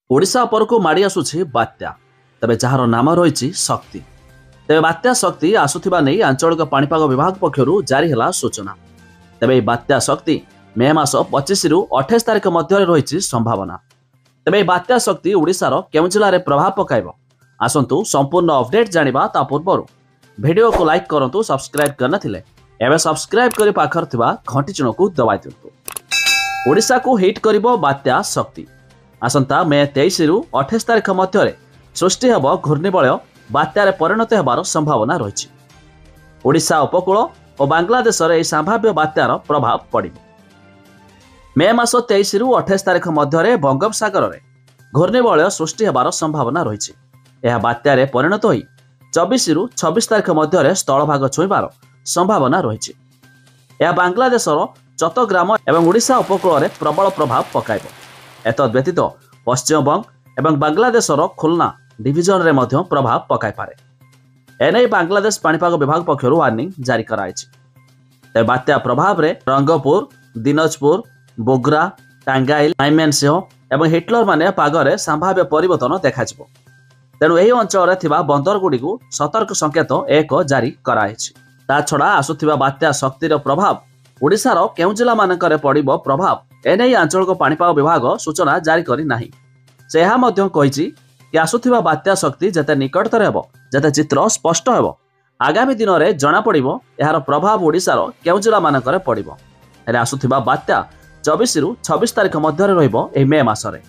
ओडिशा उपरकू माड़ी आसुछि बात्या तेबे जहार नाम रही शक्ति। तेबे बात्या शक्ति आसुथिबा नै आंचलिक पाणीपाग विभाग पक्षरु जारी हला सूचना। तेबे बात्या शक्ति मे मास 25 रु 28 तारिख मध्य रही संभावना। तेबे बात्या शक्ति ओडिशार केउ जिल्लारे प्रभाव पकाइब आसंतु संपूर्ण अपडेट जानिबा ता पूर्व वीडियो को लाइक करंतु, सब्सक्राइब करना थिले एबे सब्सक्राइब करि पाखर थिबा घंटी चिन्ह को दबाइ दियंतु। ओडिशा को हिट करिबो बात्या शक्ति। आसंता मे 23 रु 28 तारिख मध्य सृष्टि हेब घूर्णिबलय बात्यारे परिणत हेबार संभावना रही। ओडिशा उपकूल और बांग्लादेश रे संभाव्य बात्यार प्रभाव पड़िबो। मे मास 23 रु 28 तारिख मध्य बंगोपसागर रे घूर्णिबलय सृष्टि हेबार संभावना रही। यह बात्यारे परिणत होई 24 रु 26 तारिख मध्य स्थलभाग छुईबार संभावना रही। यह बांग्लादेशर चट्टग्राम एवं ओडिशा उपकूल रे प्रबल प्रभाव पकाइबो। एतद व्यतीत पश्चिमबंग एवं बांग्लादेशर खुलना डिविजन रे मध्य प्रभाव पकाई पारे। एने बांग्लादेश पाणीपाग विभाग पक्षर वार्निंग जारी कराइछि। ते बात्या प्रभाव रे रंगपुर, दिनाजपुर, बोगरा, टांगाइल, माइमेनसिंह एवं हिटलर माने पागरे संभाव्य परिवर्तन देखाजिबो। तेणु एही अंचल रे थिबा बंदर गुडी को सतर्क संकेत 1 जारी कराइछि। ता छडा आसुथिबा बात्या शक्तिर प्रभाव ओडिशार केउ जिल्ला मानकरे पड़िबो प्रभाव एने आंचलिक पाणीपाग विभाग सूचना जारी करी नाही। से यह मध्य कहिछि कि आसुथिबा बात्या शक्ति जते निकटतर हेबो, जते चित्र स्पष्ट हेबो, आगामी दिन में जना पड़िबो एहार प्रभाव ओडिशार केउ जिल्ला मानकरे पड़िबो। हेले आसुथिबा बात्या 24 रु 26 तारिख मध्य रहिबो एही मे मासरे।